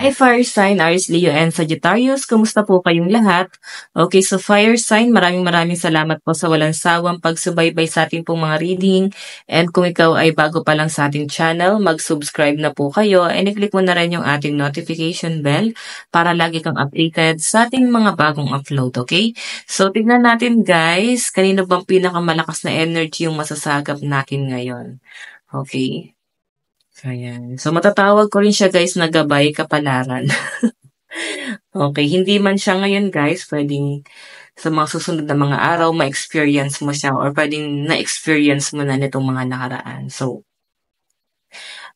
Hi Fire Sign, Aries, Leo, and Sagittarius. Kumusta po kayong lahat? Okay, so Fire Sign, maraming salamat po sa walang sawang pagsubaybay sa ating pong mga reading. And kung ikaw ay bago pa lang sa ating channel, mag-subscribe na po kayo and i-click mo na rin yung ating notification bell para lagi kang updated sa ating mga bagong upload, okay? So tignan natin guys, kanino bang pinakamalakas na energy yung masasagap natin ngayon? Okay. Ayan. So, matatawag ko rin siya guys na gabay kapalaran. Okay, hindi man siya ngayon guys, pwedeng sa mga susunod na mga araw, ma-experience mo siya or pwedeng na-experience mo na nitong mga nakaraan. So,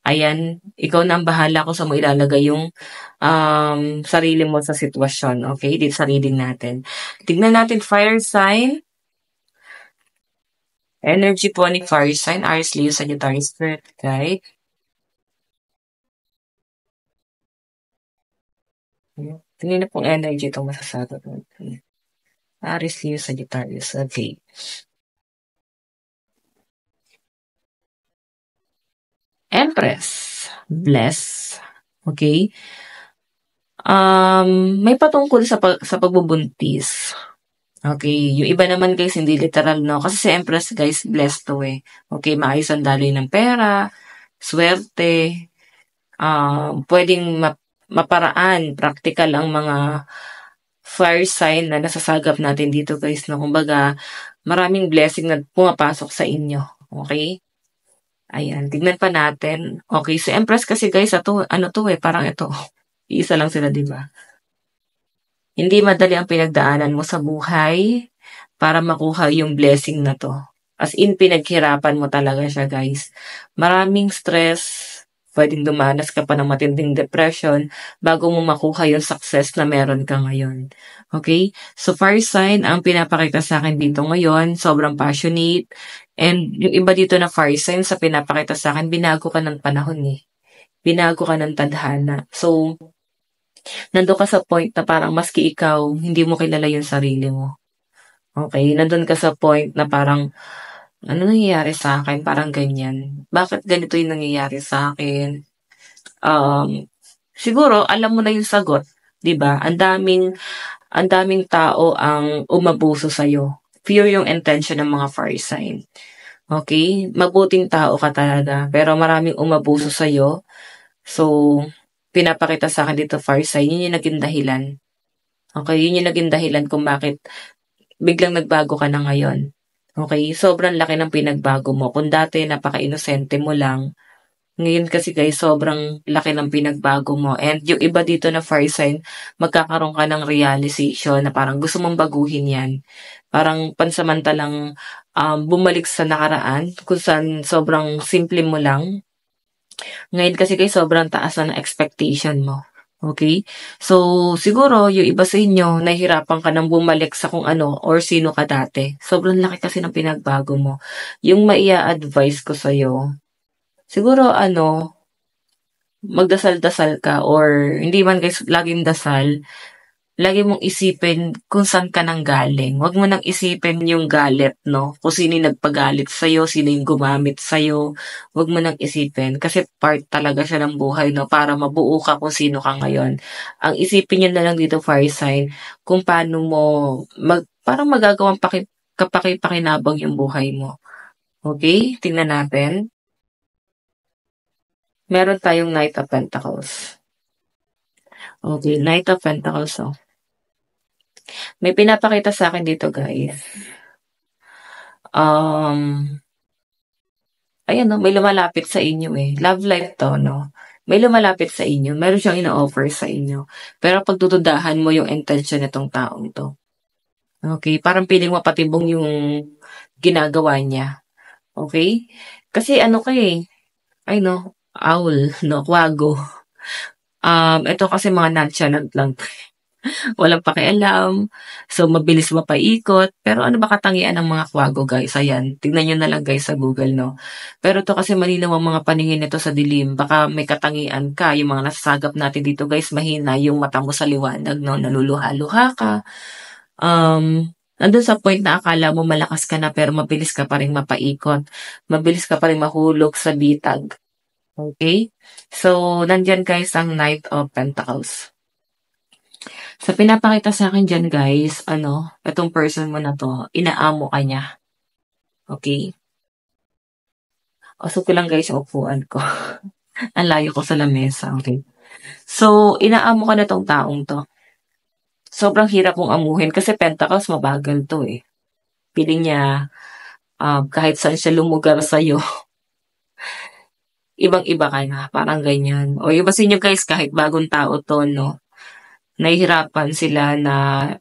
ayan, ikaw na ang bahala kung sa mo ilalagay yung sarili mo sa sitwasyon. Okay, dito sa reading natin. Tignan natin fire sign. Energy po ni fire sign, Aries, Leo, Sagittarius, Spirit Guide. Tingnan na pong energy itong masasagot natin. Aries, Leo, Sagittarius. Okay. Empress. Bless. Okay. May patungkol sa pagbubuntis. Okay. Yung iba naman guys, hindi literal, no? Kasi si Empress guys, blessed to eh. Okay. Maayos ang daloy ng pera, swerte, pwedeng maparaan, practical ang mga fire sign na nasasagap natin dito guys, no? Kumbaga, maraming blessing na pumapasok sa inyo. Okay? Ayan, tignan pa natin. Okay, si Empress kasi guys, ano to eh, parang ito. Iisa lang sila, di ba? Hindi madali ang pinagdaanan mo sa buhay para makuha yung blessing na to. As in, pinaghirapan mo talaga siya, guys. Maraming stress, pwedeng dumanas ka pa ng matinding depression bago mo makuha yung success na meron ka ngayon. Okay? So, fire sign, ang pinapakita sa akin dito ngayon, sobrang passionate. And yung iba dito na fire sign, sa pinapakita sa akin, binago ka ng panahon eh. Binago ka ng tadhana. So, nandun ka sa point na parang maski ikaw, hindi mo kilala yung sarili mo. Okay? Nandun ka sa point na parang, ano nangyayari sa akin? Parang ganyan. Bakit ganito yung nangyayari sa akin? Siguro, alam mo na yung sagot. 'Di ba? Ang daming tao ang umabuso sa'yo. Pure yung intention ng mga fire sign. Okay? Mabuting tao ka talaga. Pero maraming umabuso sa'yo. So, pinapakita sa akin dito fire sign. Yun yung naging dahilan. Okay? Yun yung naging dahilan kung bakit biglang nagbago ka na ngayon. Okay? Sobrang laki ng pinagbago mo. Kung dati napaka-inosente mo lang, ngayon kasi guys, sobrang laki ng pinagbago mo. And yung iba dito na fire sign, magkakaroon ka ng realization na parang gusto mong baguhin yan. Parang pansamantalang bumalik sa nakaraan kung saan sobrang simple mo lang. Ngayon kasi guys, sobrang taas na ng expectation mo. Okay? So, siguro, yung iba sa inyo, nahihirapan ka nang bumalik sa kung ano or sino ka dati. Sobrang laki kasi ng pinagbago mo. Yung maia-advise ko sa'yo, siguro magdasal-dasal ka or hindi man guys laging dasal, lagi mong isipin kung saan ka nang galing. Huwag mo nang isipin yung galit, no? Kung sino yung nagpagalit sa'yo, sino yung gumamit sa'yo. Huwag mo nang isipin kasi part talaga siya ng buhay, no? Para mabuo ka kung sino ka ngayon. Ang isipin niyo na lang dito, fire sign, kung paano mo, parang magagawang kapaki-pakinabang yung buhay mo. Okay? Tingnan natin. Meron tayong Knight of Pentacles. Okay, Knight of Pentacles. Oh. May pinapakita sa akin dito, guys. Ayan, no, may lumalapit sa inyo eh. Love life to, no? May lumalapit sa inyo. Meron siyang ina-offer sa inyo. Pero pagdududahan mo yung intention nitong taong to. Okay? Parang piling mapatibong yung ginagawa niya. Okay? Kasi ano kay ay no, owl, no, kwago. Ito kasi mga nonchalant lang. Walang pakialam. So, mabilis mapaikot. Pero ano ba katangian ng mga kwago, guys? Ayan. Tignan nyo na lang, guys, sa Google, no? Pero to kasi malinaw ang mga paningin nito sa dilim. Baka may katangian ka. Yung mga nasasagap natin dito, guys, mahina yung mata mo sa liwanag, no? Naluluha-luha ka. Nandun sa point na akala mo malakas ka na pero mabilis ka pa rin mapaikot. Mabilis ka pa rin mahulog sa bitag. Okay? So, nandyan guys ang Knight of Pentacles. Sa pinapakita sa akin dyan guys, itong person mo na to, inaamo ka niya. Okay? Usok ko lang guys yung upuan ko. Ang layo ko sa lamesa. Okay? So, inaamo ka na tong taong to. Sobrang hirap mong amuhin kasi Pentacles mabagal to eh. Piling niya, kahit saan siya lumugar sa'yo, ibang-iba ka na. Parang ganyan. O iba sa inyo guys, kahit bagong tao to, no? Nahihirapan sila na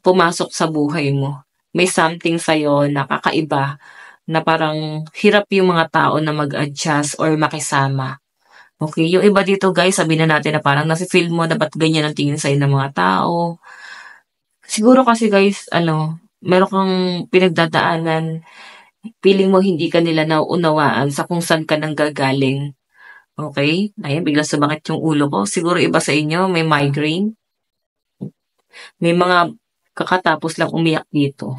pumasok sa buhay mo. May something sa'yo na kakaiba na parang hirap yung mga tao na mag-adjust or makisama. Okay, yung iba dito guys, sabihin na natin na parang nasi-feel mo na ba't ganyan ang tingin sa'yo ng mga tao. Siguro kasi guys, meron kang pinagdadaanan, feeling mo hindi ka nila nauunawaan sa kung saan ka nang gagaling. Okay? Ayan, biglang sumakit yung ulo ko. Siguro iba sa inyo, may migraine. May mga kakatapos lang umiyak dito.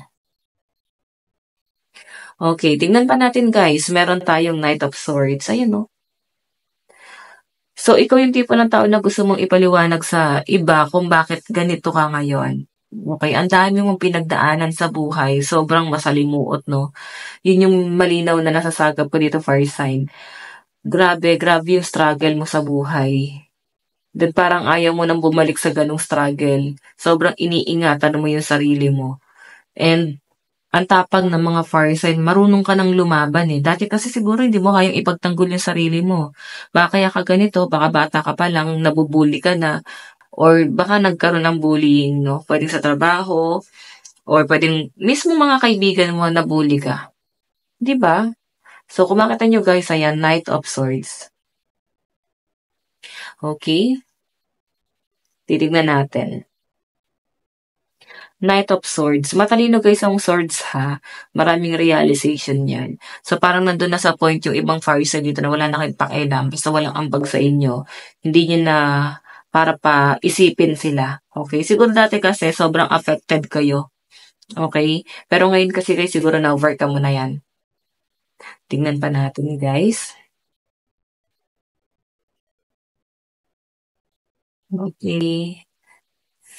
Okay, tingnan pa natin guys. Meron tayong Knight of Swords. Ayan, no? So, ikaw yung tipo ng tao na gusto mong ipaliwanag sa iba kung bakit ganito ka ngayon. Okay, ang dami mong pinagdaanan sa buhay. Sobrang masalimuot, no? Yun yung malinaw na nasasagap ko dito, fire sign. Grabe, grabe yung struggle mo sa buhay. Then parang ayaw mo nang bumalik sa ganong struggle. Sobrang iniingatan mo yung sarili mo. And ang tapang ng mga fire sign, marunong ka nang lumaban eh. Dati kasi siguro hindi mo kayang ipagtanggol yung sarili mo. Baka kaya ka ganito, baka bata ka pa lang, nabubuli ka na, or baka nagkaroon ng bullying, no? Pwedeng sa trabaho, or pwedeng mismo mga kaibigan mo nabully ka. 'Di ba? So, kung makita nyo guys, ayan, Knight of Swords. Okay? Titignan natin. Knight of Swords. Matalino guys ang swords ha. Maraming realization yan. So parang nandun na sa point yung ibang fire sign dito na wala na kayong pakialam. Basta walang ambag sa inyo. Hindi nyo na para pa isipin sila. Okay? Siguro dati kasi sobrang affected kayo. Okay? Pero ngayon kasi guys siguro na-overcome mo na yan. Tingnan pa natin guys. Okay.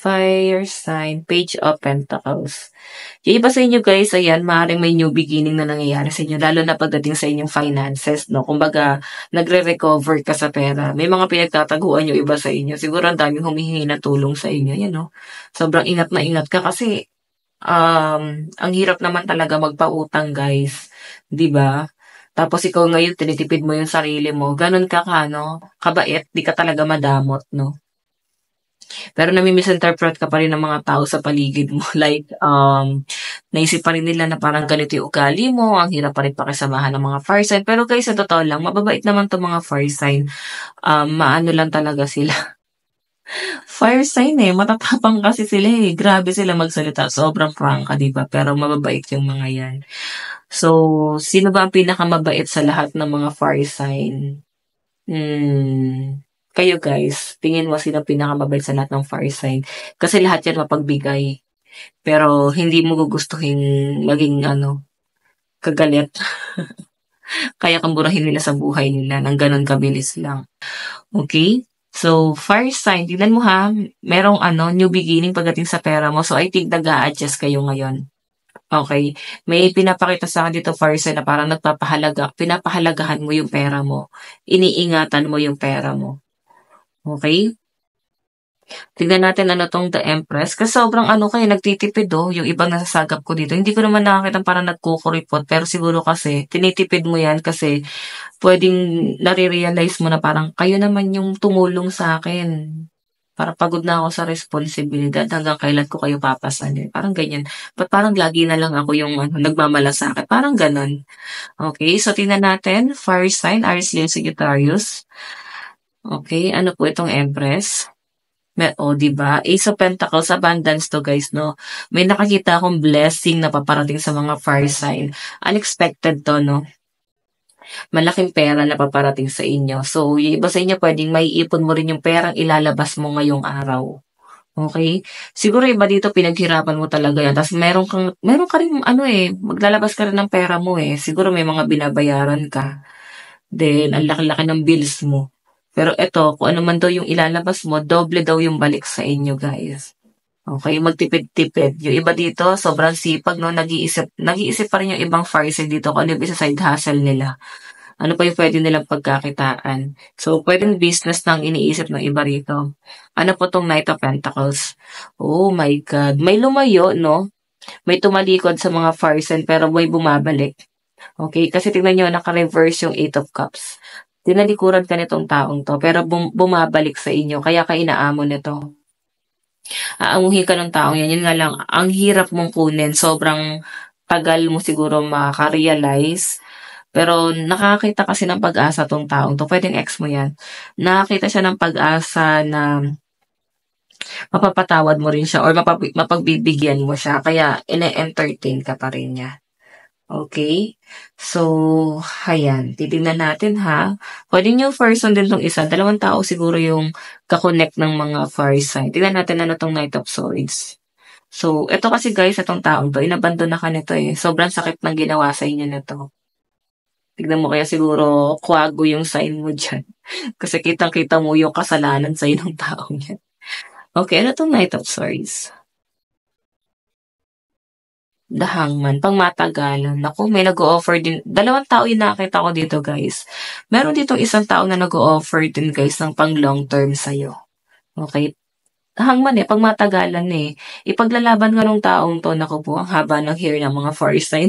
Fire sign, Page of Pentacles. Yung iba sa inyo guys, ayan, maaaring may new beginning na nangyayari sa inyo, lalo na pagdating sa inyong finances, no? Kumbaga, nagre-recover ka sa pera. May mga pinagtataguan yung iba sa inyo. Siguro ang daming humihingi na tulong sa inyo, yan, no? Sobrang ingat na ingat ka kasi, ang hirap naman talaga magpautang, guys. 'Di ba? Tapos ikaw ngayon, tinitipid mo yung sarili mo. Ganun ka no? Kabait, di ka talaga madamot, no? Pero nami-misinterpret ka pa rin ng mga tao sa paligid mo. Like, naisip pa rin nila na parang ganito yung ugali mo, ang hirap pa rin pakisamahan ng mga fire sign. Pero guys, sa totoo lang, mababait naman to mga fire sign. Maano lang talaga sila. Fire sign matatapang kasi sila Grabe sila magsalita. Sobrang prangka, diba? Pero mababait yung mga yan. So, sino ba ang pinakamabait sa lahat ng mga fire sign? Kayo guys, tingin mo sino pinakamabait sa lahat ng fire sign? Kasi lahat yan mapagbigay. Pero hindi mo gugustuhin maging kagalit. Kaya kang burahin nila sa buhay nila nang ganun kabilis lang. Okay? So, fire sign, tignan mo ha, merong new beginning pagdating sa pera mo. So, I think nag-a-adjust kayo ngayon. Okay? May pinapakita sa akin dito, fire sign, na parang pinapahalagahan mo yung pera mo. Iniingatan mo yung pera mo. Okay? Tignan natin tong The Empress. Kasi sobrang nagtitipid yung ibang nasasagap ko dito. Hindi ko naman nakakita parang nagkukuripot. Pero siguro kasi, tinitipid mo yan kasi pwedeng nare-realize mo na parang kayo naman yung tumulong sa akin. Para pagod na ako sa responsibilidad hanggang kailan ko kayo papasanin. Parang ganyan. But parang lagi na lang ako yung nagmamalasakit. Parang ganon. Okay, so tingnan natin. Fire sign, Aries, Leo, Sagittarius. Okay, ano po itong Empress? Diba? Ace of Pentacles, abundance to guys, no? May nakakita akong blessing na paparating sa mga fire sign. Unexpected to, no? Malaking pera na paparating sa inyo. So, yung iba sa inyo, pwedeng maiipon mo rin yung perang ilalabas mo ngayong araw. Okay? Siguro iba dito pinaghirapan mo talaga yan. Tapos meron ka rin maglalabas ka rin ng pera mo Siguro may mga binabayaran ka. Then, ang laki-laki ng bills mo. Pero eto, kung ano man daw yung ilalabas mo, doble daw yung balik sa inyo, guys. Okay, magtipid-tipid. Yung iba dito, sobrang sipag, no? Nag-iisip pa rin yung ibang farsi dito kung ano yung isa side hustle nila. Ano pa yung pwede nilang pagkakitaan. So, pwedeng business nang iniisip ng iba rito. Ano po tong Knight of Pentacles? Oh my God. May lumayo, no? May tumalikod sa mga farsen pero may bumabalik. Okay? Kasi tingnan nyo, naka-reverse yung Eight of Cups. Tinalikuran ka nitong taong to, pero bumabalik sa inyo. Kaya ka inaamon nito. Aamuhin ka ng taong yan. Yun nga lang, ang hirap mong kunin. Sobrang tagal mo siguro makarealize. Pero nakakita kasi ng pag-asa tong taong to. Pwedeng ex mo yan. Nakakita siya ng pag-asa na mapapatawad mo rin siya or mapagbibigyan mo siya. Kaya ine-entertain ka pa rin niya. Okay? So, ayan. Titignan natin ha. Pwede yung person din tong isa. Dalawang tao siguro yung kakonect ng mga fire sign. Tignan natin ano tong Knight of Swords. So, ito kasi guys, itong taong to, inabandon na ka nito eh. Sobrang sakit ng ginawa sa inyo nito. Tignan mo kaya siguro kwago yung sign mo dyan. Kasi kitang-kita mo yung kasalanan sa ng taong yan. Okay, ano tong Knight of Swords? The Hangman, pangmatagalan. Naku, may nag-o-offer din. Dalawang tao yung nakita ko dito, guys. Meron dito isang tao na nag-o-offer din, guys, ng pang long term sa'yo. Okay? Hangman eh, pangmatagalan eh. Ipaglalaban ka ng taong to, naku po, ang haba ng hair ng mga fire sign.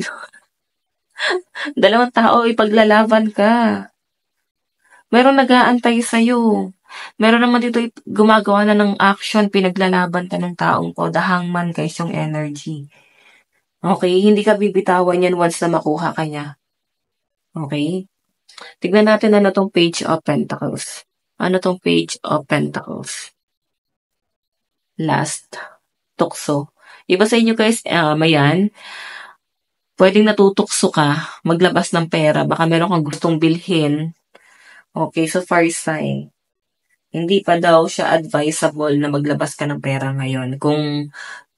Dalawang tao, ipaglalaban ka. Meron nag-aantay sa'yo. Meron naman dito gumagawa na ng action, pinaglalaban ka ng taong to. The Hangman, guys, yung energy. Okay, hindi ka bibitawan yan once na makuha ka niya. Okay? Tignan natin ano tong Page of Pentacles. Ano tong Page of Pentacles? Last. Tukso. Iba sa inyo guys, mayan, pwedeng natutukso ka, maglabas ng pera, baka meron kang gustong bilhin. Okay, so fire sign. Hindi pa daw siya advisable na maglabas ka ng pera ngayon. Kung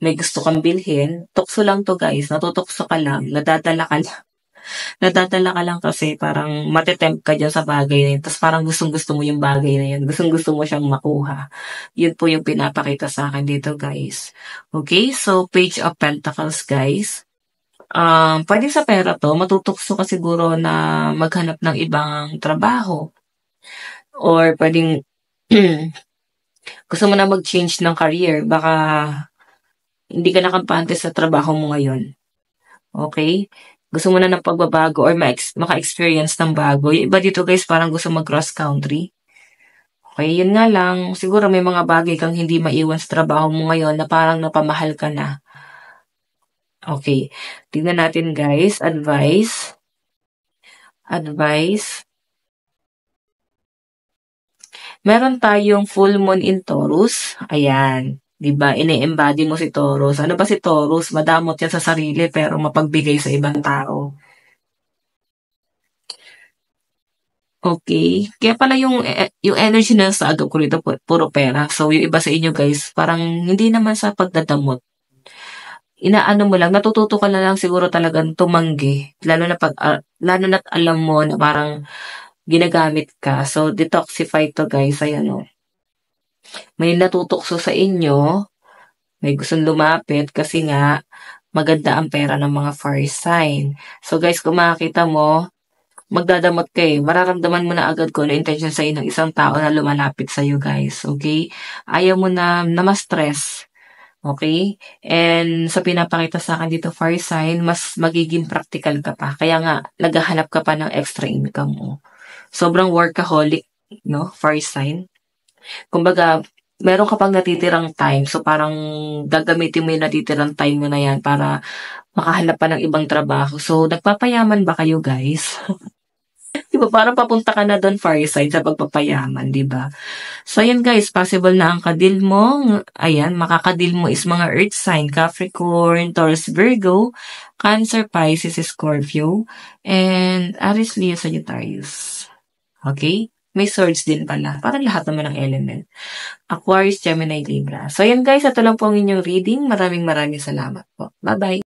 may gusto kang bilhin, tukso lang to guys, natutukso ka lang, nadadala ka lang. Nadadala ka lang kasi parang matetempt ka dyan sa bagay na yun. Tapos parang gustong-gusto mo yung bagay na yun. Gustong-gusto mo siyang makuha. Yun po yung pinapakita sa akin dito guys. Okay, so Page of Pentacles guys. Pwede sa pera to, matutukso ka siguro na maghanap ng ibang trabaho. Or pwedeng gusto mo na mag-change ng career. Baka hindi ka nakampante sa trabaho mo ngayon. Okay? Gusto mo na ng pagbabago or maka-experience ng bago. Yung iba dito guys, parang gusto mag-cross country. Okay, yun nga lang. Siguro may mga bagay kang hindi maiwan sa trabaho mo ngayon na parang napamahal ka na. Okay, tingnan natin guys. Advice. Meron tayong full moon in Taurus. Ayan. Diba? Ine-embody mo si Taurus. Ano ba si Taurus? Madamot yan sa sarili pero mapagbigay sa ibang tao. Okay. Kaya pala yung energy na sa agap ko rito, puro pera. So, yung iba sa inyo guys, parang hindi naman sa pagdadamot. Inaano mo lang, natututo ka na lang siguro talagang tumanggi. Lalo na alam mo na parang ginagamit ka. So, detoxify to guys. Ayan o. May natutukso sa inyo, may gustong lumapit kasi nga maganda ang pera ng mga fire sign. So guys, kung makakita mo, magdadamot ka eh. Mararamdaman mo na agad kung ano intention sa'yo ng isang tao na lumalapit sa'yo guys. Okay? Ayaw mo na ma-stress. Okay? And sa pinapakita sa akin dito, fire sign, mas magiging practical ka pa. Kaya nga, naghahanap ka pa ng extra income mo. Sobrang workaholic, no? Fire sign. Kumbaga, meron ka pang natitirang time. So, parang gagamitin mo yung natitirang time mo na yan para makahanap pa ng ibang trabaho. So, nagpapayaman ba kayo, guys? Diba, parang papunta ka na doon fire side sa pagpapayaman, diba? So, ayan guys, possible na ang kadil mo. Ayan, makakadil mo is mga earth sign, Capricorn, Taurus, Virgo, Cancer, Pisces, Scorpio, and Aries, Leo, Sagittarius. Okay? May swords din pala. Parang lahat naman ng element. Aquarius, Gemini, Libra. So, ayan guys, ito lang po ang inyong reading. Maraming salamat po. Bye-bye!